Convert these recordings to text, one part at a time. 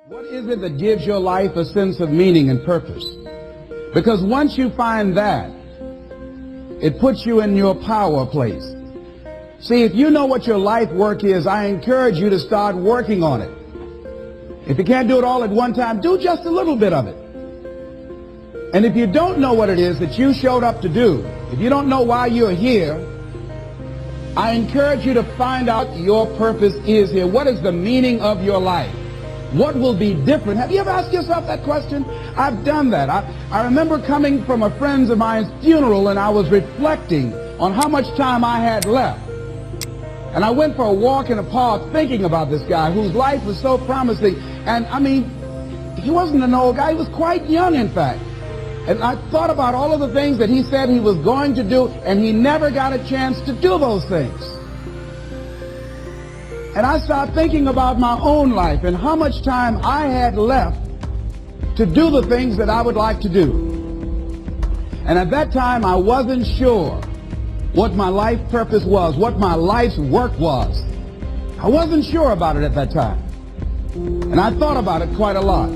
What is it that gives your life a sense of meaning and purpose? Because once you find that, it puts you in your power place. See, if you know what your life work is, I encourage you to start working on it. If you can't do it all at one time, do just a little bit of it. And if you don't know what it is that you showed up to do, if you don't know why you're here, I encourage you to find out your purpose is here. What is the meaning of your life? What will be different? Have you ever asked yourself that question? I've done that. I remember coming from a friend of mine's funeral, and I was reflecting on how much time I had left. And I went for a walk in a park thinking about this guy whose life was so promising. And I mean, he wasn't an old guy. He was quite young, in fact. And I thought about all of the things that he said he was going to do, and he never got a chance to do those things. And I started thinking about my own life and how much time I had left to do the things that I would like to do. And at that time, I wasn't sure what my life purpose was, what my life's work was. I wasn't sure about it at that time. And I thought about it quite a lot.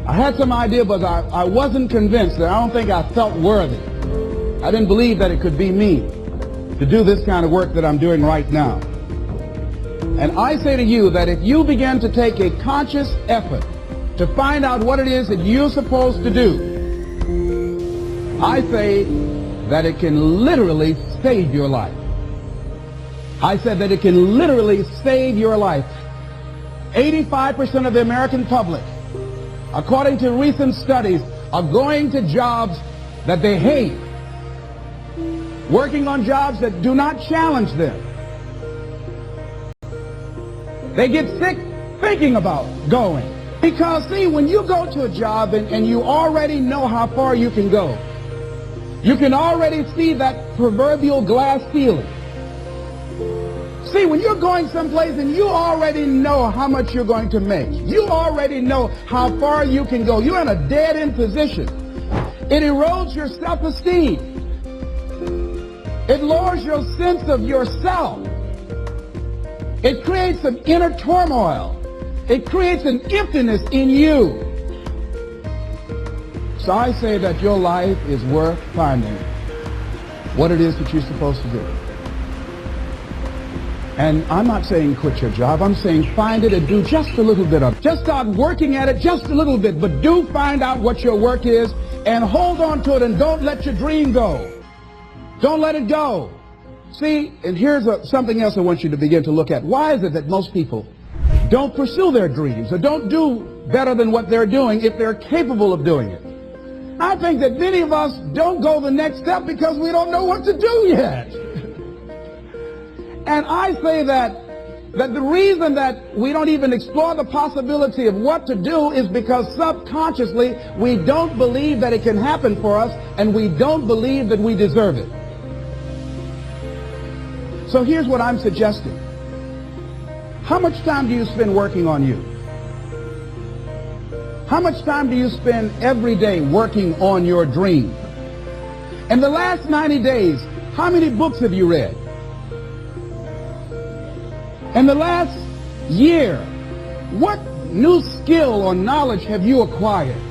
I had some idea, but I wasn't convinced. I don't think I felt worthy. I didn't believe that it could be me to do this kind of work that I'm doing right now. And I say to you that if you begin to take a conscious effort to find out what it is that you're supposed to do, I say that it can literally save your life. I said that it can literally save your life. 85% of the American public, according to recent studies, are going to jobs that they hate, working on jobs that do not challenge them. They get sick thinking about going. Because, see, when you go to a job and you already know how far you can go, you can already see that proverbial glass ceiling. See, when you're going someplace and you already know how much you're going to make, you already know how far you can go, you're in a dead-end position. It erodes your self-esteem. It lowers your sense of yourself. It creates some inner turmoil. It creates an emptiness in you. So I say that your life is worth finding what it is that you're supposed to do. And I'm not saying quit your job. I'm saying find it and do just a little bit of it. Just start working at it just a little bit. But do find out what your work is and hold on to it, and don't let your dream go. Don't let it go. See, and here's something else I want you to begin to look at. Why is it that most people don't pursue their dreams or don't do better than what they're doing if they're capable of doing it? I think that many of us don't go the next step because we don't know what to do yet. And I say that the reason that we don't even explore the possibility of what to do is because subconsciously we don't believe that it can happen for us, and we don't believe that we deserve it. So here's what I'm suggesting. How much time do you spend working on you? How much time do you spend every day working on your dream? In the last 90 days, how many books have you read? In the last year, what new skill or knowledge have you acquired?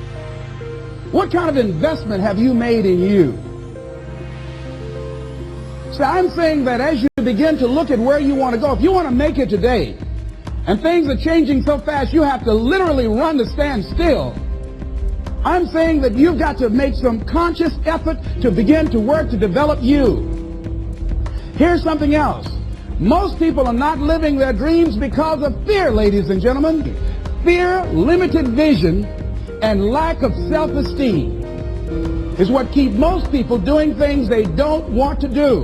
What kind of investment have you made in you? So I'm saying that as you begin to look at where you want to go, if you want to make it today, and things are changing so fast, you have to literally run to stand still. I'm saying that you've got to make some conscious effort to begin to work to develop you. Here's something else. Most people are not living their dreams because of fear, ladies and gentlemen. Fear, limited vision, and lack of self-esteem is what keep most people doing things they don't want to do.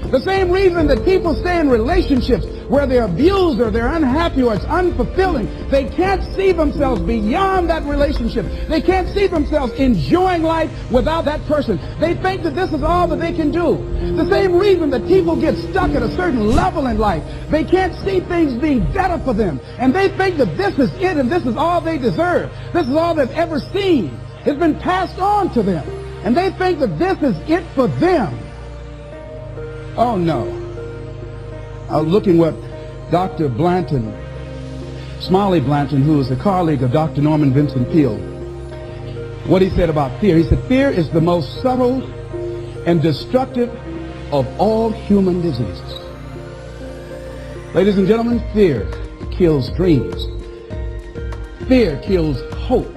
The same reason that people stay in relationships where they're abused or they're unhappy or it's unfulfilling, they can't see themselves beyond that relationship. They can't see themselves enjoying life without that person. They think that this is all that they can do. The same reason that people get stuck at a certain level in life. They can't see things being better for them. And they think that this is it and this is all they deserve. This is all they've ever seen. It's been passed on to them. And they think that this is it for them. Oh, no. I was looking what Dr. Blanton Smiley Blanton, who is a colleague of Dr. Norman Vincent Peale, what he said about fear. He said, fear is the most subtle and destructive of all human diseases. Ladies and gentlemen, fear kills dreams. Fear kills hope.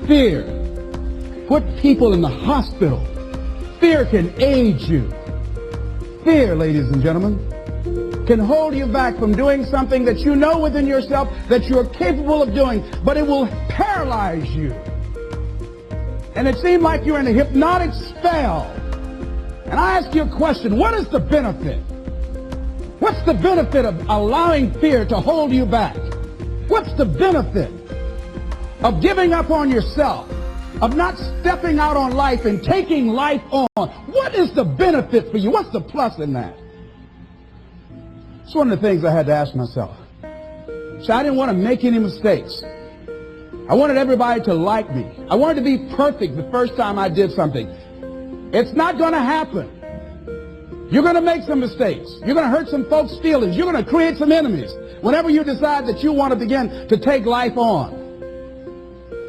Fear put people in the hospital. Fear can age you. Fear, ladies and gentlemen, can hold you back from doing something that you know within yourself that you're capable of doing, but it will paralyze you. And it seemed like you're in a hypnotic spell. And I ask you a question, what is the benefit? What's the benefit of allowing fear to hold you back? What's the benefit of giving up on yourself, of not stepping out on life and taking life on? What is the benefit for you? What's the plus in that? It's one of the things I had to ask myself. So I didn't want to make any mistakes. I wanted everybody to like me. I wanted to be perfect the first time I did something. It's not going to happen. You're going to make some mistakes. You're going to hurt some folks' feelings. You're going to create some enemies whenever you decide that you want to begin to take life on.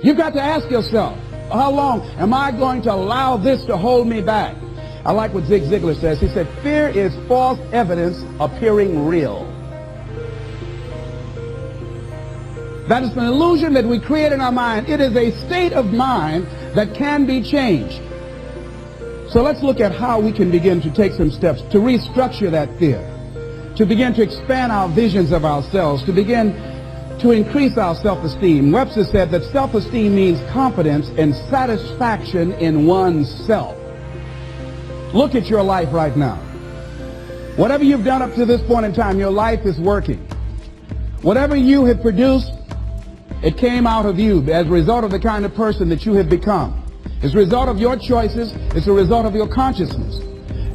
You've got to ask yourself, how long am I going to allow this to hold me back? I like what Zig Ziglar says. He said, fear is false evidence appearing real. That is an illusion that we create in our mind. It is a state of mind that can be changed. So let's look at how we can begin to take some steps to restructure that fear, to begin to expand our visions of ourselves, to begin to increase our self-esteem. Webster said that self-esteem means confidence and satisfaction in oneself. Look at your life right now. Whatever you've done up to this point in time, your life is working. Whatever you have produced, it came out of you as a result of the kind of person that you have become. It's a result of your choices. It's a result of your consciousness.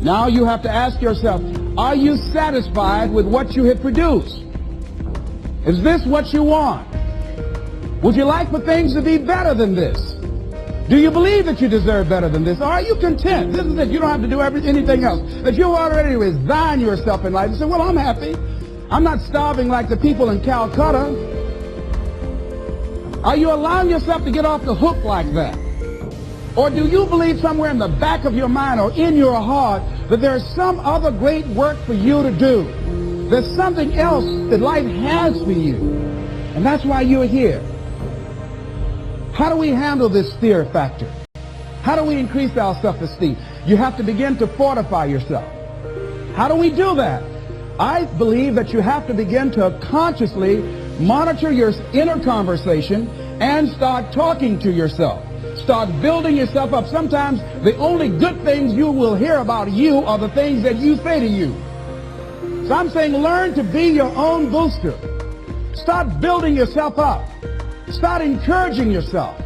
Now you have to ask yourself, are you satisfied with what you have produced? Is this what you want? Would you like for things to be better than this? Do you believe that you deserve better than this? Or are you content? This is it. You don't have to do anything else. That you already resign yourself in life and say, well, I'm happy. I'm not starving like the people in Calcutta. Are you allowing yourself to get off the hook like that? Or do you believe somewhere in the back of your mind or in your heart that there's some other great work for you to do? There's something else that life has for you. And that's why you're here. How do we handle this fear factor? How do we increase our self-esteem? You have to begin to fortify yourself. How do we do that? I believe that you have to begin to consciously monitor your inner conversation and start talking to yourself. Start building yourself up. Sometimes the only good things you will hear about you are the things that you say to you. So I'm saying learn to be your own booster. Start building yourself up. Start encouraging yourself.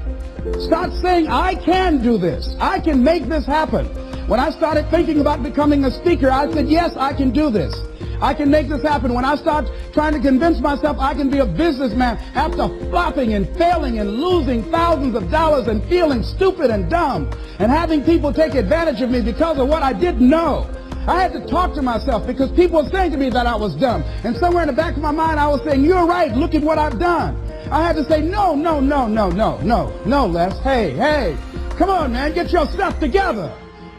Start saying, I can do this. I can make this happen. When I started thinking about becoming a speaker, I said, yes, I can do this. I can make this happen. When I start trying to convince myself I can be a businessman after flopping and failing and losing thousands of dollars and feeling stupid and dumb and having people take advantage of me because of what I didn't know, I had to talk to myself because people were saying to me that I was dumb. And somewhere in the back of my mind, I was saying, you're right. Look at what I've done. I had to say, no, Les. Hey, come on, man. Get yourself together.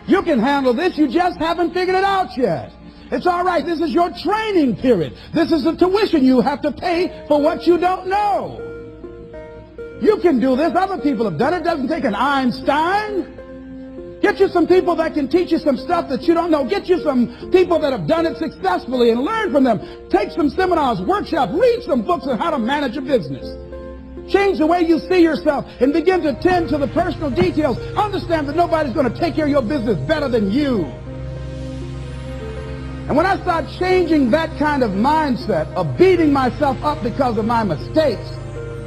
You can handle this. You just haven't figured it out yet. It's all right. This is your training period. This is the tuition you have to pay for what you don't know. You can do this. Other people have done it. It doesn't take an Einstein. Get you some people that can teach you some stuff that you don't know. Get you some people that have done it successfully and learn from them. Take some seminars, workshops, read some books on how to manage a business. Change the way you see yourself and begin to tend to the personal details. Understand that nobody's going to take care of your business better than you. And when I start changing that kind of mindset of beating myself up because of my mistakes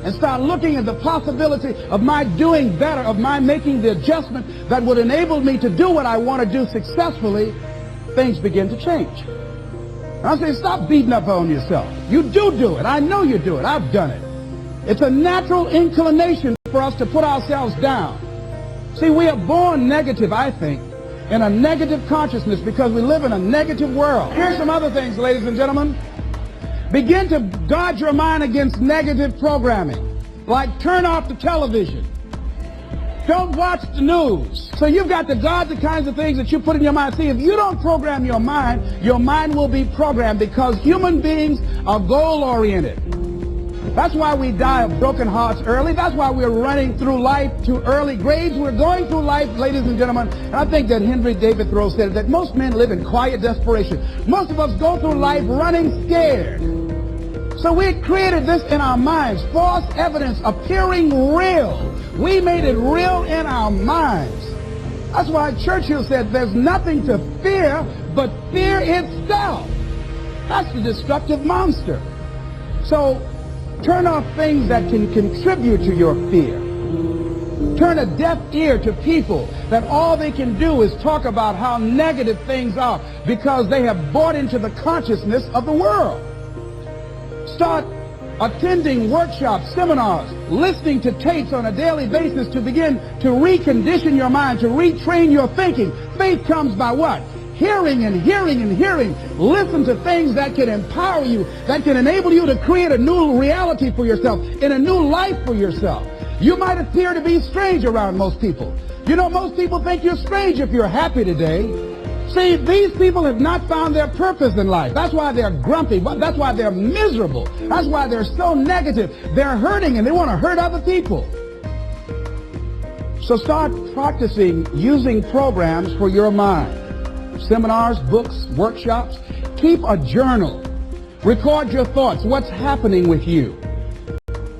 and start looking at the possibility of my doing better, of my making the adjustment that would enable me to do what I want to do successfully, things begin to change. And I say, stop beating up on yourself. You do it. I know you do it. I've done it. It's a natural inclination for us to put ourselves down. See, we are born negative, I think, in a negative consciousness because we live in a negative world. Here's some other things, ladies and gentlemen. Begin to guard your mind against negative programming, like turn off the television. Don't watch the news. So you've got to guard the kinds of things that you put in your mind. See, if you don't program your mind will be programmed, because human beings are goal-oriented. That's why we die of broken hearts early. That's why we're running through life to early graves. We're going through life, ladies and gentlemen. And I think that Henry David Thoreau said that most men live in quiet desperation. Most of us go through life running scared. So we created this in our minds, false evidence appearing real. We made it real in our minds. That's why Churchill said there's nothing to fear but fear itself. That's the destructive monster. So turn off things that can contribute to your fear. Turn a deaf ear to people that all they can do is talk about how negative things are, because they have bought into the consciousness of the world. Start attending workshops, seminars, listening to tapes on a daily basis to begin to recondition your mind, to retrain your thinking. Faith comes by what? Hearing and hearing and hearing. Listen to things that can empower you, that can enable you to create a new reality for yourself, and a new life for yourself. You might appear to be strange around most people. You know, most people think you're strange if you're happy today. See, these people have not found their purpose in life. That's why they're grumpy. That's why they're miserable. That's why they're so negative. They're hurting and they want to hurt other people. So start practicing using programs for your mind. Seminars, books, workshops. Keep a journal. Record your thoughts. What's happening with you?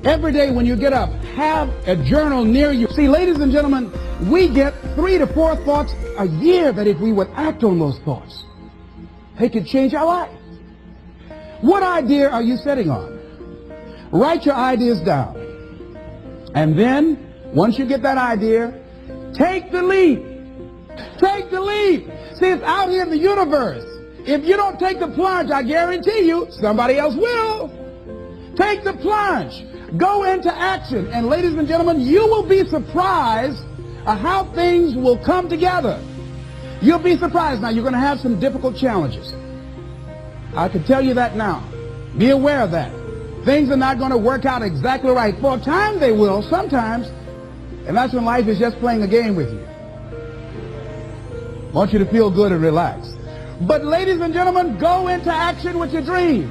Every day when you get up, have a journal near you. See, ladies and gentlemen, we get 3 to 4 thoughts a year that if we would act on those thoughts, they could change our life. What idea are you sitting on? Write your ideas down. And then, once you get that idea, take the leap. Take the leap. See, it's out here in the universe. If you don't take the plunge, I guarantee you, somebody else will. Take the plunge. Go into action. And ladies and gentlemen, you will be surprised at how things will come together. You'll be surprised. Now, you're going to have some difficult challenges. I can tell you that now. Be aware of that. Things are not going to work out exactly right. For a time they will, sometimes. And that's when life is just playing a game with you. I want you to feel good and relax. But ladies and gentlemen, go into action with your dream.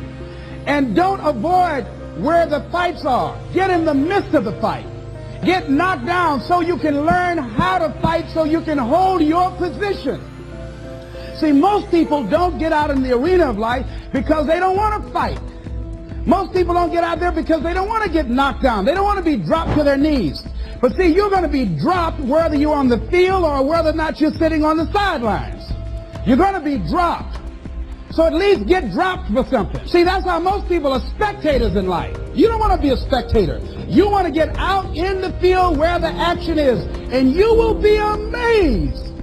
And don't avoid where the fights are. Get in the midst of the fight. Get knocked down so you can learn how to fight, so you can hold your position. See, most people don't get out in the arena of life because they don't want to fight. Most people don't get out there because they don't want to get knocked down. They don't want to be dropped to their knees. But see, you're going to be dropped whether you're on the field or whether or not you're sitting on the sidelines. You're going to be dropped. So at least get dropped for something. See, that's how most people are spectators in life. You don't want to be a spectator. You want to get out in the field where the action is. And you will be amazed.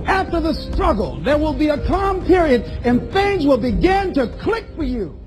After the struggle, there will be a calm period and things will begin to click for you.